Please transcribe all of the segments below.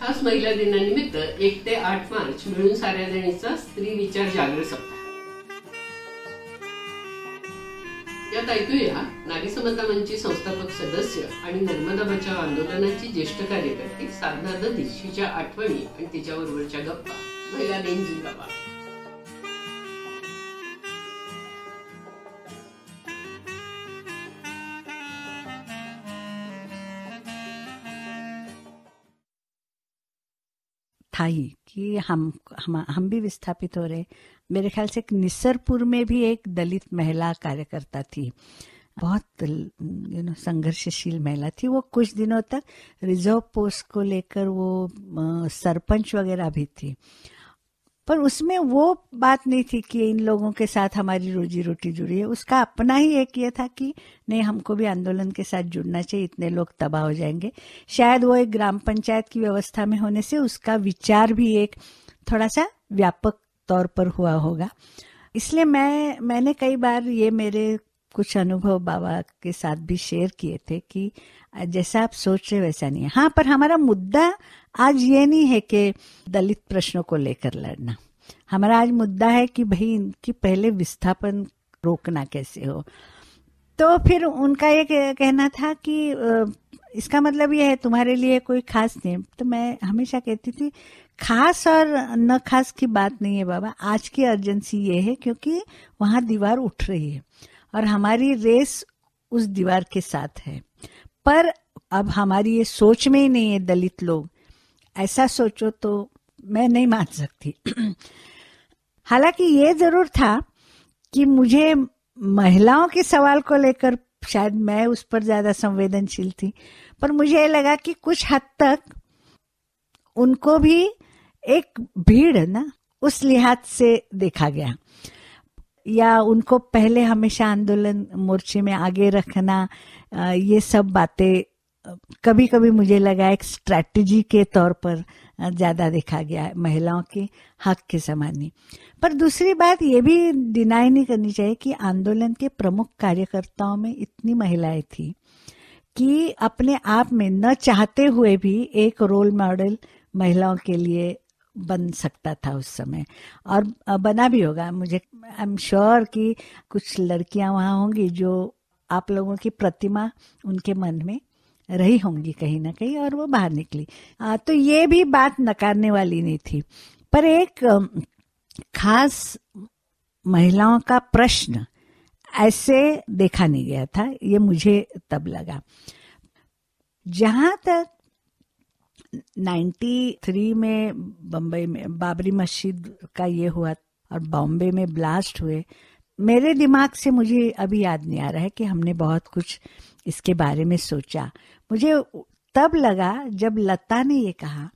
खास महिला दिनानिमित्त 1 ते 8 मार्च मिळून साऱ्या जणीचा स्त्री विचार जागर सप्ताह. यात ऐकूया नारी समता मंचची संस्थापक सदस्य आणि नर्मदा बचाव आंदोलनाची ज्येष्ठ कार्यकर्ती साधना ददीश हिच्या आठवणी आणि तिच्याबरोबरच्या गप्पा. महिला दिन जिंदाबाद. था ही कि हम भी विस्थापित हो रहे. मेरे ख्याल से निस्सरपुर में भी एक दलित महिला कार्यकर्ता थी, बहुत संघर्षशील महिला थी. वो कुछ दिनों तक रिजर्व पोस्ट को लेकर वो सरपंच वगैरह भी थी, पर उसमें वो बात नहीं थी कि इन लोगों के साथ हमारी रोजी रोटी जुड़ी है. उसका अपना ही एक ये था कि नहीं, हमको भी आंदोलन के साथ जुड़ना चाहिए, इतने लोग तबाह हो जाएंगे. शायद वो एक ग्राम पंचायत की व्यवस्था में होने से उसका विचार भी एक थोड़ा सा व्यापक तौर पर हुआ होगा. इसलिए मैंने कई बार ये मेरे कुछ अनुभव बाबा के साथ भी शेयर किए थे कि जैसा आप सोच रहे वैसा नहीं है. हाँ, पर हमारा मुद्दा आज ये नहीं है कि दलित प्रश्नों को लेकर लड़ना. हमारा आज मुद्दा है कि भाई इनकी पहले विस्थापन रोकना कैसे हो. तो फिर उनका ये कहना था कि इसका मतलब ये है तुम्हारे लिए कोई खास नहीं. तो मैं हमेशा कहती थी खास और न खास की बात नहीं है बाबा. आज की अर्जेंसी ये है क्योंकि वहां दीवार उठ रही है और हमारी रेस उस दीवार के साथ है. पर अब हमारी ये सोच में ही नहीं है. दलित लोग ऐसा सोचो तो मैं नहीं मान सकती. हालांकि ये जरूर था कि मुझे महिलाओं के सवाल को लेकर शायद मैं उस पर ज्यादा संवेदनशील थी, पर मुझे लगा कि कुछ हद तक उनको भी एक भीड़ ना उस लिहाज से देखा गया, या उनको पहले हमेशा आंदोलन मोर्चे में आगे रखना, ये सब बातें कभी कभी मुझे लगा एक स्ट्रैटेजी के तौर पर ज्यादा देखा गया है, महिलाओं के हक के समान नहीं. पर दूसरी बात ये भी डिनाई नहीं करनी चाहिए कि आंदोलन के प्रमुख कार्यकर्ताओं में इतनी महिलाएं थी कि अपने आप में न चाहते हुए भी एक रोल मॉडल महिलाओं के लिए बन सकता था उस समय, और बना भी होगा. मुझे आई एम श्योर कि कुछ लड़कियां वहां होंगी जो आप लोगों की प्रतिमा उनके मन में रही होंगी कहीं ना कहीं, और वो बाहर निकली. तो ये भी बात नकारने वाली नहीं थी. पर एक खास महिलाओं का प्रश्न ऐसे देखा नहीं गया था, ये मुझे तब लगा. जहां तक 93 में बम्बई में बाबरी मस्जिद का ये हुआ और बॉम्बे में ब्लास्ट हुए, मेरे दिमाग से मुझे अभी याद नहीं आ रहा है कि हमने बहुत कुछ इसके बारे में सोचा. मुझे तब लगा जब लता ने ये कहा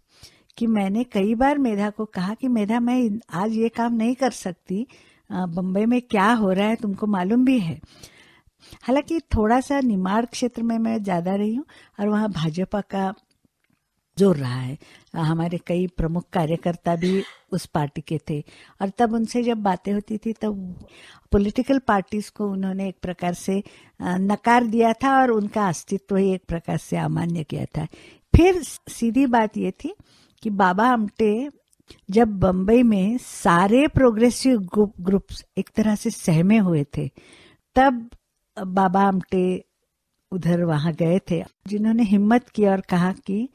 कि मैंने कई बार मेधा को कहा कि मेधा मैं आज ये काम नहीं कर सकती, बम्बई में क्या हो रहा है तुमको मालूम भी है. हालांकि थोड़ा सा निमाड़ क्षेत्र में मैं ज्यादा रही हूँ और वहाँ भाजपा का जोर रहा है. हमारे कई प्रमुख कार्यकर्ता भी उस पार्टी के थे, और तब उनसे जब बातें होती थी तब पॉलिटिकल पार्टीज को उन्होंने एक प्रकार से नकार दिया था और उनका अस्तित्व ही एक प्रकार से अमान्य किया था. फिर सीधी बात ये थी कि बाबा आमटे जब बम्बई में सारे प्रोग्रेसिव ग्रुप्स एक तरह से सहमे हुए थे, तब बाबा आमटे उधर वहां गए थे, जिन्होंने हिम्मत की और कहा कि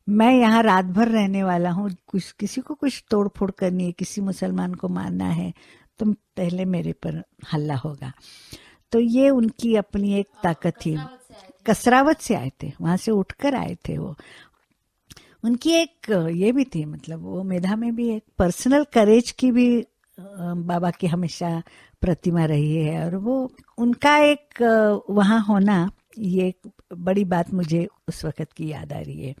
मैं यहाँ रात भर रहने वाला हूँ, किसी को कुछ तोड़ फोड़ करनी है, किसी मुसलमान को मारना है तो पहले मेरे पर हल्ला होगा. तो ये उनकी अपनी एक ताकत थी. कसरावत से आए थे, वहां से उठकर आए थे. वो उनकी एक ये भी थी, मतलब वो मेधा में भी एक पर्सनल करेज की भी बाबा की हमेशा प्रतिमा रही है, और वो उनका एक वहां होना, ये एक बड़ी बात मुझे उस वक्त की याद आ रही है.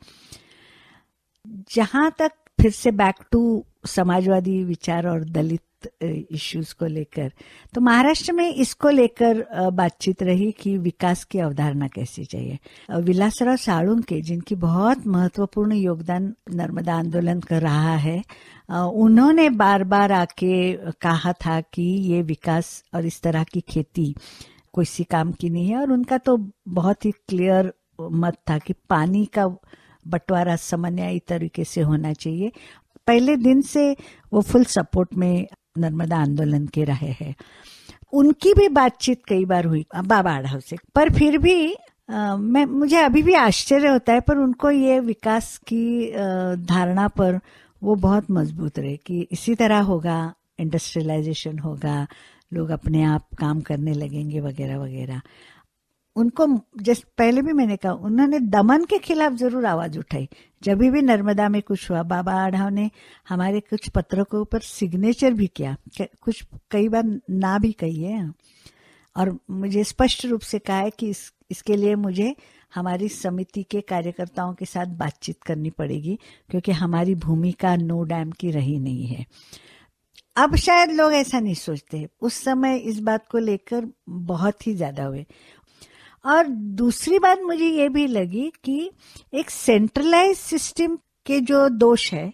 जहां तक फिर से बैक टू समाजवादी विचार और दलित इश्यूज को लेकर, तो महाराष्ट्र में इसको लेकर बातचीत रही कि विकास की अवधारणा कैसी चाहिए. विलासराव साळुंके, जिनकी बहुत महत्वपूर्ण योगदान नर्मदा आंदोलन कर रहा है, उन्होंने बार बार आके कहा था कि ये विकास और इस तरह की खेती किसी काम की नहीं है. और उनका तो बहुत ही क्लियर मत था कि पानी का बंटवारा समन्वयी तरीके से होना चाहिए। पहले दिन से वो फुल सपोर्ट में नर्मदा आंदोलन के रहे हैं। उनकी भी बातचीत कई बार हुई बाबा आढ़ाव से, पर फिर भी मुझे अभी भी आश्चर्य होता है, पर उनको ये विकास की धारणा पर वो बहुत मजबूत रहे कि इसी तरह होगा, इंडस्ट्रियलाइजेशन होगा, लोग अपने आप काम करने लगेंगे वगैरह वगैरह। उनको जैसे पहले भी मैंने कहा, उन्होंने दमन के खिलाफ जरूर आवाज उठाई। जब भी नर्मदा में कुछ हुआ, बाबा आढ़ाव ने हमारे कुछ पत्रों के ऊपर सिग्नेचर भी किया, कुछ कई बार ना भी कही है, और मुझे स्पष्ट रूप से कहा है कि इसके लिए मुझे हमारी समिति के कार्यकर्ताओं के साथ बातचीत करनी पड़ेगी, क्योंकि हमारी भूमिका नो डैम की रही नहीं है। अब शायद लोग ऐसा नहीं सोचते, उस समय इस बात को लेकर बहुत ही ज्यादा हुए। और दूसरी बात मुझे ये भी लगी कि एक सेंट्रलाइज सिस्टम के जो दोष है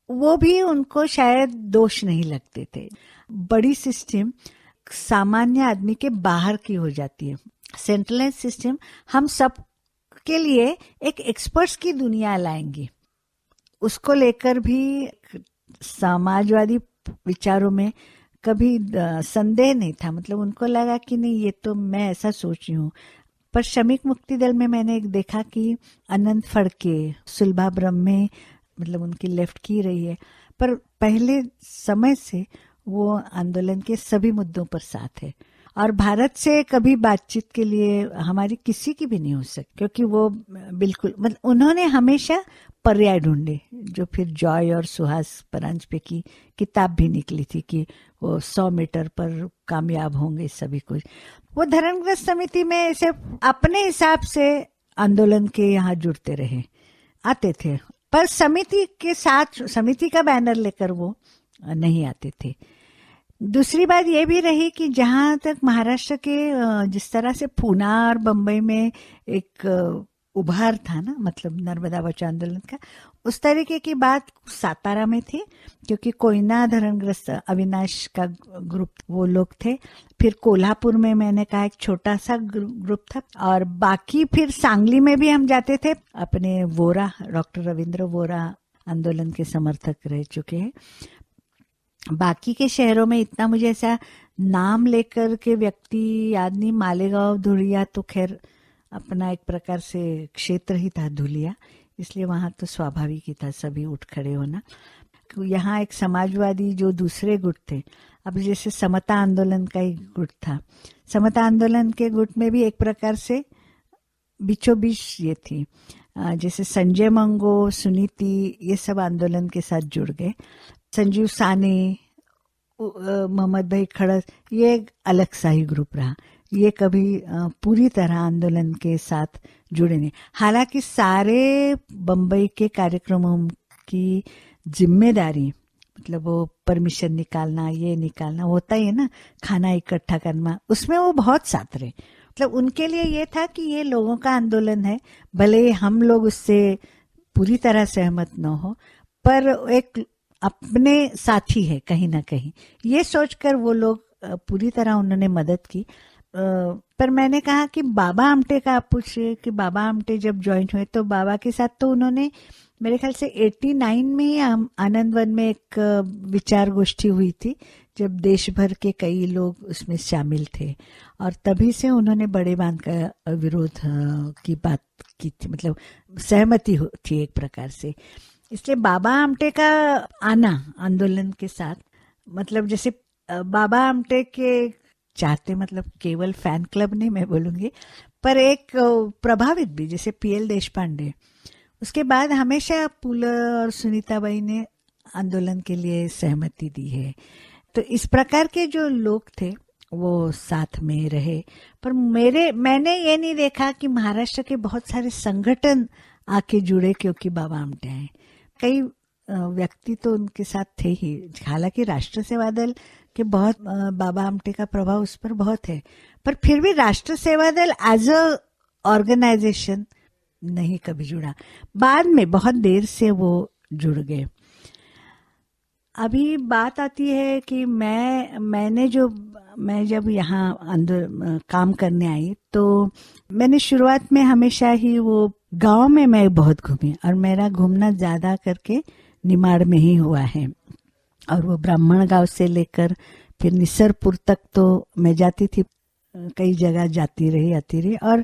वो भी उनको शायद दोष नहीं लगते थे। बड़ी सिस्टम सामान्य आदमी के बाहर की हो जाती है। सेंट्रलाइज सिस्टम हम सब के लिए एक एक्सपर्ट्स की दुनिया लाएंगी, उसको लेकर भी समाजवादी विचारों में कभी संदेह नहीं था। मतलब उनको लगा कि नहीं, ये तो मैं ऐसा सोच रही हूँ। पर श्रमिक मुक्ति दल में मैंने एक देखा कि अनंत फड़के, सुलभा ब्रह्मे, मतलब उनकी लेफ्ट की रही है, पर पहले समय से वो आंदोलन के सभी मुद्दों पर साथ है। और भारत से कभी बातचीत के लिए हमारी किसी की भी नहीं हो सकती, क्योंकि वो बिल्कुल, मतलब उन्होंने हमेशा पर्याय ढूंढे, जो फिर जॉय और सुहास परांजपे की किताब भी निकली थी कि वो 100 मीटर पर कामयाब होंगे सभी कुछ। वो धर्मग्रस्त समिति में ऐसे अपने हिसाब से आंदोलन के यहाँ जुड़ते रहे, आते थे, पर समिति के साथ, समिति का बैनर लेकर वो नहीं आते थे। दूसरी बात ये भी रही कि जहां तक महाराष्ट्र के जिस तरह से पूना और बम्बई में एक उभार था ना, मतलब नर्मदा बचाओ आंदोलन का, उस तरीके की बात सातारा में थी, क्योंकि कोयना धर्मग्रस्त अविनाश का ग्रुप वो लोग थे। फिर कोल्हापुर में मैंने कहा एक छोटा सा ग्रुप था, और बाकी फिर सांगली में भी हम जाते थे। अपने वोरा, डॉक्टर रविंद्र वोरा आंदोलन के समर्थक रह चुके हैं। बाकी के शहरों में इतना मुझे ऐसा नाम लेकर के व्यक्ति याद नहीं। मालेगांव, धुलिया तो खैर अपना एक प्रकार से क्षेत्र ही था धुलिया, इसलिए वहां तो स्वाभाविक ही था सभी उठ खड़े होना। यहाँ एक समाजवादी जो दूसरे गुट थे, अब जैसे समता आंदोलन का एक गुट था, समता आंदोलन के गुट में भी एक प्रकार से बीचों बीच ये थी, जैसे संजय मंगो, सुनीति, ये सब आंदोलन के साथ जुड़ गए। संजीव साने, मोहम्मद भाई खड़स, ये एक अलग सा ही ग्रुप रहा, ये कभी पूरी तरह आंदोलन के साथ जुड़े नहीं। हालांकि सारे बम्बई के कार्यक्रमों की जिम्मेदारी, मतलब वो परमिशन निकालना, ये निकालना होता ही है ना, खाना इकट्ठा करना, उसमें वो बहुत साथ रहे। मतलब उनके लिए ये था कि ये लोगों का आंदोलन है, भले हम लोग उससे पूरी तरह सहमत न हो, पर एक अपने साथी है कहीं ना कहीं, ये सोचकर वो लोग पूरी तरह उन्होंने मदद की। पर मैंने कहा कि बाबा आमटे का, आप पूछिए कि बाबा आमटे जब ज्वाइन हुए तो बाबा के साथ तो उन्होंने मेरे ख्याल से 89 में ही आनंद वन में एक विचार गोष्ठी हुई थी, जब देश भर के कई लोग उसमें शामिल थे, और तभी से उन्होंने बड़े बांध का विरोध की बात की थी, मतलब सहमति थी एक प्रकार से। इसलिए बाबा आमटे का आना आंदोलन के साथ, मतलब जैसे बाबा आमटे के चाहते, मतलब केवल फैन क्लब नहीं मैं बोलूंगी, पर एक प्रभावित भी, जैसे पीएल देशपांडे, उसके बाद हमेशा पुलर और सुनीताबाई ने आंदोलन के लिए सहमति दी है। तो इस प्रकार के जो लोग थे वो साथ में रहे। पर मैंने ये नहीं देखा कि महाराष्ट्र के बहुत सारे संगठन आके जुड़े क्योंकि बाबा आमटे आए। कई व्यक्ति तो उनके साथ थे ही, हालांकि राष्ट्र सेवा दल के बहुत बाबा आमटे का प्रभाव उस पर बहुत है, पर फिर भी राष्ट्र सेवा दल एज अ ऑर्गेनाइजेशन नहीं कभी जुड़ा। बाद में बहुत देर से वो जुड़ गए। अभी बात आती है कि मैं जब यहाँ अंदर काम करने आई तो मैंने शुरुआत में हमेशा ही वो गांव में मैं बहुत घूमी और मेरा घूमना ज्यादा करके निमाड़ में ही हुआ है। और वो ब्राह्मण गांव से लेकर फिर निसरपुर तक तो मैं जाती थी, कई जगह जाती रही आती रही। और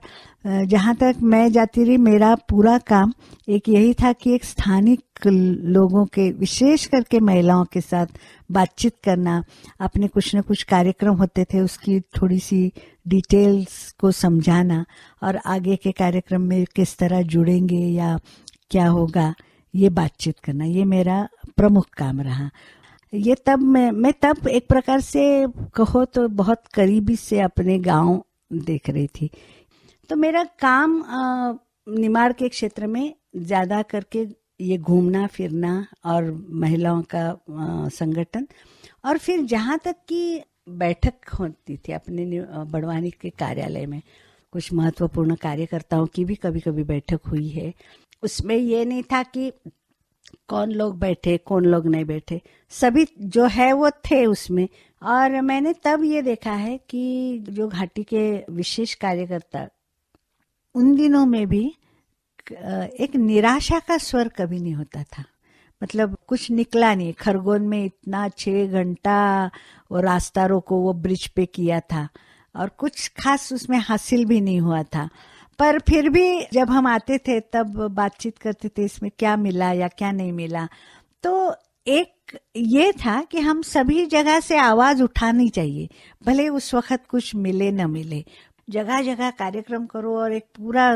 जहाँ तक मैं जाती रही, मेरा पूरा काम एक यही था कि एक स्थानिक लोगों के, विशेष करके महिलाओं के साथ बातचीत करना। अपने कुछ न कुछ कार्यक्रम होते थे, उसकी थोड़ी सी डिटेल्स को समझाना और आगे के कार्यक्रम में किस तरह जुड़ेंगे या क्या होगा, ये बातचीत करना, ये मेरा प्रमुख काम रहा। ये तब मैं तब एक प्रकार से कहो तो बहुत करीबी से अपने गांव देख रही थी। तो मेरा काम निमाड़ के क्षेत्र में ज्यादा करके ये घूमना फिरना और महिलाओं का संगठन, और फिर जहाँ तक कि बैठक होती थी अपने बड़वानी के कार्यालय में, कुछ महत्वपूर्ण कार्यकर्ताओं की भी कभी कभी बैठक हुई है। उसमें ये नहीं था कि कौन लोग बैठे कौन लोग नहीं बैठे, सभी जो है वो थे उसमें। और मैंने तब ये देखा है कि जो घाटी के विशेष कार्यकर्ता, उन दिनों में भी एक निराशा का स्वर कभी नहीं होता था। मतलब कुछ निकला नहीं। खरगोन में इतना 6 घंटा वो रास्ता रोको वो ब्रिज पे किया था और कुछ खास उसमें हासिल भी नहीं हुआ था। पर फिर भी जब हम आते थे तब बातचीत करते थे इसमें क्या मिला या क्या नहीं मिला। तो एक ये था कि हम सभी जगह से आवाज उठानी चाहिए, भले उस वक्त कुछ मिले न मिले। जगह जगह कार्यक्रम करो और एक पूरा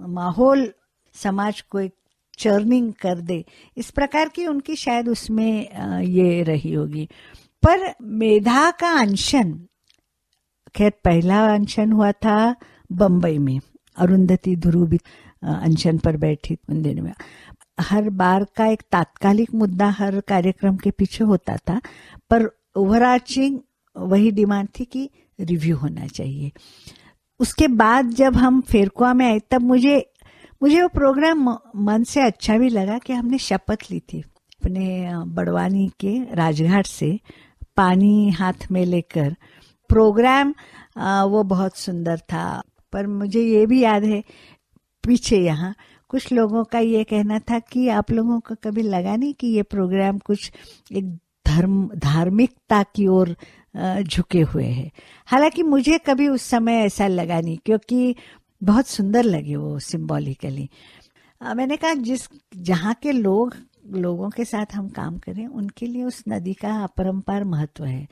माहौल समाज को एक चर्निंग कर दे, इस प्रकार की उनकी शायद उसमें ये रही होगी। पर मेधा का अनशन, खैर पहला अनशन हुआ था बम्बई में, अरुंधति ध्रुव भी अनशन पर बैठी उन दिनों में। हर बार का एक तात्कालिक मुद्दा हर कार्यक्रम के पीछे होता था, पर ओवरआर्चिंग वही डिमांड थी कि रिव्यू होना चाहिए। उसके बाद जब हम फेरकुआ में आए तब मुझे वो प्रोग्राम मन से अच्छा भी लगा कि हमने शपथ ली थी अपने बड़वानी के राजघाट से पानी हाथ में लेकर। प्रोग्राम वो बहुत सुंदर था, पर मुझे ये भी याद है पीछे यहाँ कुछ लोगों का ये कहना था कि आप लोगों को कभी लगा नहीं कि ये प्रोग्राम कुछ एक धार्मिकता की ओर झुके हुए हैं। हालांकि मुझे कभी उस समय ऐसा लगा नहीं, क्योंकि बहुत सुंदर लगे वो सिंबॉलिकली। मैंने कहा जहाँ के लोगों के साथ हम काम करें उनके लिए उस नदी का अपरंपार महत्व है,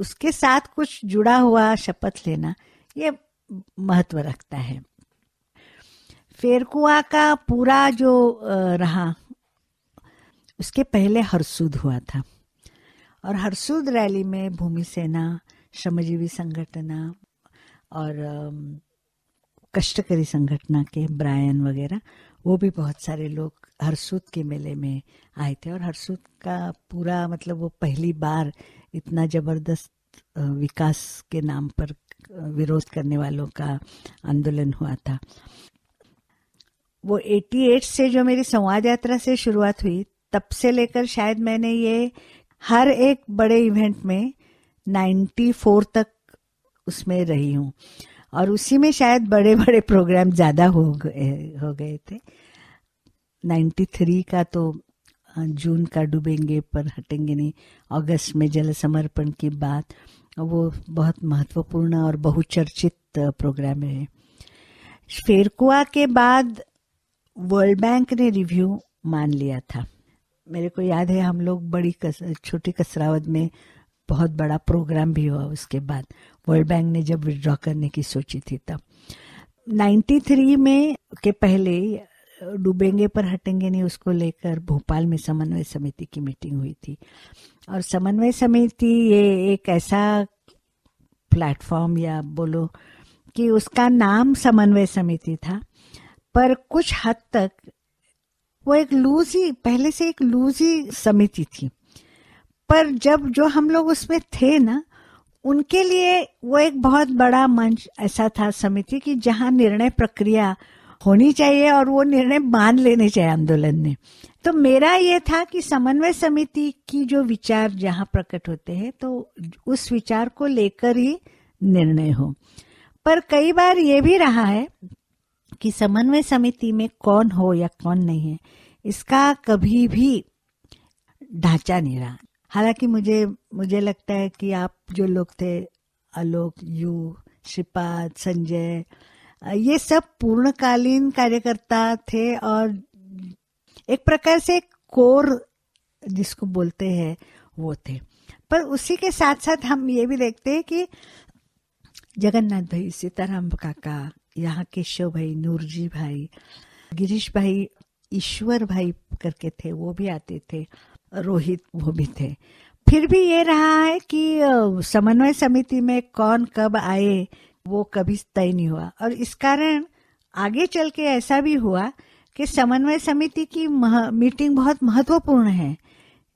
उसके साथ कुछ जुड़ा हुआ शपथ लेना ये महत्व रखता है। फेरकुआ का पूरा जो रहा, उसके पहले हरसूद हुआ था और हरसूद रैली में भूमि सेना, श्रमजीवी संगठन और कष्टकरी संगठन के ब्रायन वगैरह, वो भी बहुत सारे लोग हरसूद के मेले में आए थे। और हरसूद का पूरा मतलब वो पहली बार इतना जबरदस्त विकास के नाम पर विरोध करने वालों का आंदोलन हुआ था। वो 88 से जो मेरी संवाद यात्रा से शुरुआत हुई, तब से लेकर शायद मैंने ये हर एक बड़े इवेंट में 94 तक उसमें रही हूँ, और उसी में शायद बड़े बड़े प्रोग्राम ज्यादा हो गए थे। 93 का तो जून का डूबेंगे पर हटेंगे नहीं, अगस्त में जल समर्पण की बात, वो बहुत महत्वपूर्ण और बहुचर्चित प्रोग्राम है। फेरकुआ के बाद वर्ल्ड बैंक ने रिव्यू मान लिया था। मेरे को याद है हम लोग छोटी कसरावद में बहुत बड़ा प्रोग्राम भी हुआ। उसके बाद वर्ल्ड बैंक ने जब विड्रॉ करने की सोची थी तब 93 में के पहले डूबेंगे पर हटेंगे नहीं, उसको लेकर भोपाल में समन्वय समिति की मीटिंग हुई थी। और समन्वय समिति ये एक ऐसा प्लेटफॉर्म या बोलो कि उसका नाम समन्वय समिति था, पर कुछ हद तक वो एक पहले से एक लूजी समिति थी। पर जब जो हम लोग उसमें थे ना, उनके लिए वो एक बहुत बड़ा मंच ऐसा था समिति की, जहां निर्णय प्रक्रिया होनी चाहिए और वो निर्णय मान लेने चाहिए आंदोलन ने। तो मेरा ये था कि समन्वय समिति की जो विचार जहां प्रकट होते हैं तो उस विचार को लेकर ही निर्णय हो। पर कई बार ये भी रहा है कि समन्वय समिति में कौन हो या कौन नहीं है, इसका कभी भी ढांचा नहीं रहा। हालांकि मुझे लगता है कि आप जो लोग थे, आलोक, यू, श्रीपाद, संजय, ये सब पूर्णकालीन कार्यकर्ता थे और एक प्रकार से कोर जिसको बोलते हैं वो थे। पर उसी के साथ साथ हम ये भी देखते हैं कि जगन्नाथ भाई, सीताराम काका, यहाँ केशव भाई, नूरजी भाई, गिरीश भाई, ईश्वर भाई करके थे, वो भी आते थे, रोहित वो भी थे। फिर भी ये रहा है कि समन्वय समिति में कौन कब आए वो कभी तय नहीं हुआ। और इस कारण आगे चल के ऐसा भी हुआ कि समन्वय समिति की मीटिंग बहुत महत्वपूर्ण है।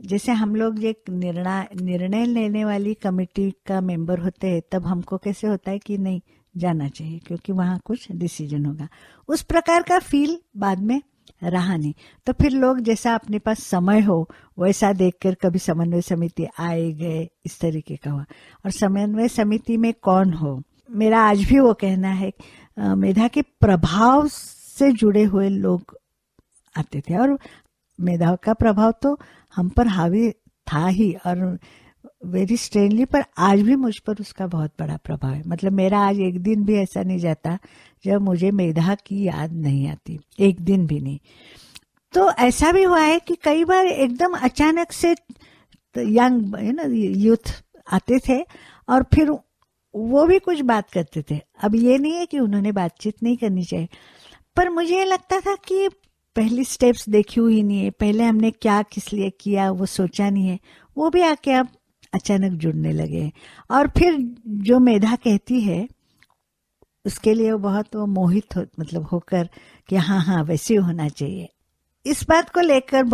जैसे हम लोग एक निर्णय लेने वाली कमेटी का मेंबर होते हैं, तब हमको कैसे होता है कि नहीं जाना चाहिए क्योंकि वहाँ कुछ डिसीजन होगा। उस प्रकार का फील बाद में रहा नहीं। तो फिर लोग जैसा अपने पास समय हो वैसा देखकर कभी समन्वय समिति आए गए, इस तरीके का हुआ। और समन्वय समिति में कौन हो, मेरा आज भी वो कहना है, मेधा के प्रभाव से जुड़े हुए लोग आते थे। और मेधा का प्रभाव तो हम पर हावी था ही, और वेरी स्ट्रेंजली पर आज भी मुझ पर उसका बहुत बड़ा प्रभाव है। मतलब मेरा आज एक दिन भी ऐसा नहीं जाता जब मुझे मेधा की याद नहीं आती, एक दिन भी नहीं। तो ऐसा भी हुआ है कि कई बार एकदम अचानक से यंग यूथ आते थे और फिर वो भी कुछ बात करते थे। अब ये नहीं है कि उन्होंने बातचीत नहीं करनी चाहिए, पर मुझे लगता था कि पहली स्टेप्स देखी हुई नहीं है, पहले हमने क्या किस लिए किया वो सोचा नहीं है, वो भी आके अब अचानक जुड़ने लगे। और फिर जो मेधा कहती है उसके लिए वो बहुत मोहित होकर कि हाँ वैसे होना चाहिए। इस बात को लेकर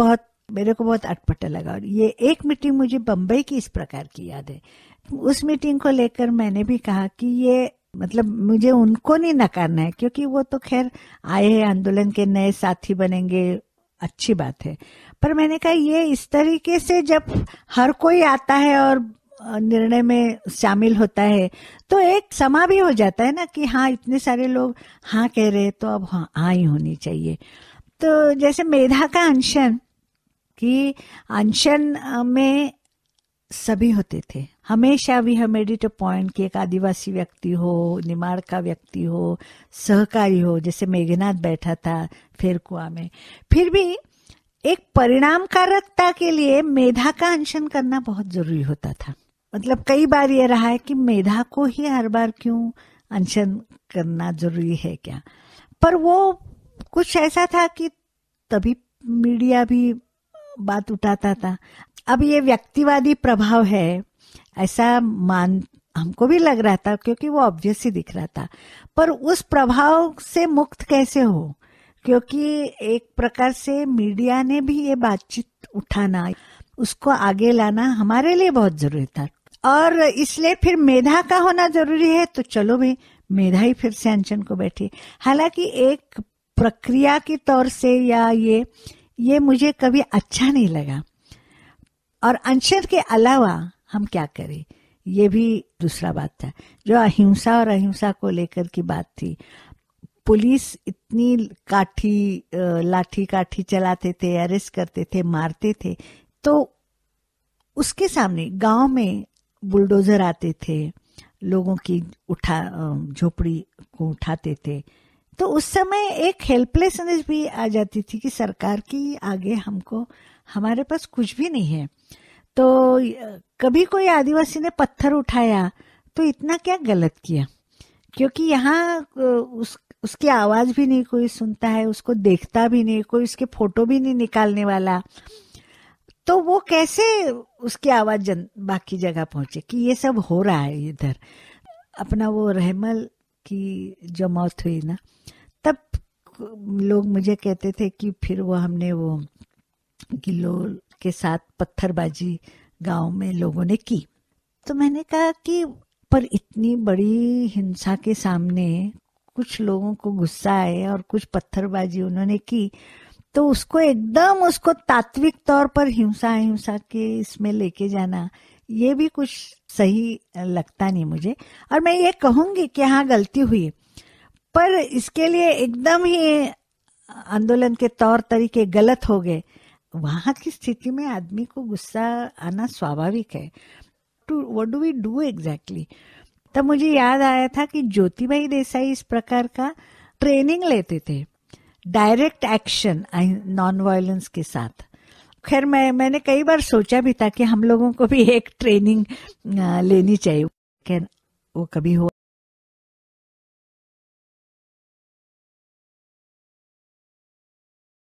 मेरे को बहुत अटपटा लगा। और ये एक मीटिंग मुझे बम्बई की इस प्रकार की याद है। उस मीटिंग को लेकर मैंने भी कहा कि ये मुझे उनको नहीं नकारना है, क्योंकि वो तो खैर आए हैं, आंदोलन के नए साथी बनेंगे, अच्छी बात है। पर मैंने कहा ये इस तरीके से जब हर कोई आता है और निर्णय में शामिल होता है तो एक समा भी हो जाता है ना कि हाँ इतने सारे लोग हाँ कह रहे तो अब हाँ ही होनी चाहिए। तो जैसे मेधा का अनशन, कि अनशन में सभी होते थे, हमेशा we have made it a point कि एक आदिवासी व्यक्ति हो, निमाड़ का व्यक्ति हो, सहकारी हो, जैसे मेघनाथ बैठा था फेरकुआ में। फिर भी एक परिणामकारकता के लिए मेधा का अनशन करना बहुत जरूरी होता था। कई बार ये रहा है कि मेधा को ही हर बार क्यों अनशन करना जरूरी है क्या, पर वो कुछ ऐसा था कि तभी मीडिया भी बात उठाता था। अब ये व्यक्तिवादी प्रभाव है ऐसा हमको भी लग रहा था, क्योंकि वो ऑब्वियस ही दिख रहा था, पर उस प्रभाव से मुक्त कैसे हो, क्योंकि एक प्रकार से मीडिया ने भी ये बातचीत उठाना, उसको आगे लाना हमारे लिए बहुत जरूरी था। और इसलिए फिर मेधा का होना जरूरी है, तो चलो भाई मेधा ही फिर से अनशन को बैठी। हालांकि एक प्रक्रिया की तौर से या ये मुझे कभी अच्छा नहीं लगा। और अनशन के अलावा हम क्या करें, ये भी दूसरा बात था। जो अहिंसा और अहिंसा को लेकर की बात थी, पुलिस इतनी लाठी काठी चलाते थे, अरेस्ट करते थे, मारते थे, तो उसके सामने गांव में बुलडोजर आते थे, लोगों की झोपड़ी को उठाते थे, तो उस समय एक हेल्पलेसनेस भी आ जाती थी कि सरकार की आगे हमारे पास कुछ भी नहीं है। तो कभी कोई आदिवासी ने पत्थर उठाया तो इतना क्या गलत किया, क्योंकि यहाँ उसकी आवाज भी नहीं कोई सुनता है, उसको देखता भी नहीं कोई, उसके फोटो भी नहीं निकालने वाला, तो वो कैसे उसकी आवाज बाकी जगह पहुंचे कि ये सब हो रहा है इधर। अपना वो रहमल की जो मौत हुई ना, तब लोग मुझे कहते थे कि फिर हमने वो गिल्लोल के साथ पत्थरबाजी गांव में लोगों ने की। तो मैंने कहा कि पर इतनी बड़ी हिंसा के सामने कुछ लोगों को गुस्सा आए और कुछ पत्थरबाजी उन्होंने की, तो उसको तात्विक तौर पर हिंसा के इसमें लेके जाना, ये भी कुछ सही लगता नहीं मुझे। और मैं ये कहूंगी कि हाँ गलती हुई, पर इसके लिए एकदम ही आंदोलन के तौर तरीके गलत हो गए, वहां की स्थिति में आदमी को गुस्सा आना स्वाभाविक है। To what do we do exactly. तब मुझे याद आया था कि ज्योतिबाई देसाई इस प्रकार का ट्रेनिंग लेते थे, डायरेक्ट एक्शन नॉन वायलेंस के साथ। खैर मैंने कई बार सोचा भी था कि हम लोगों को भी एक ट्रेनिंग लेनी चाहिए। खैर वो कभी हुआ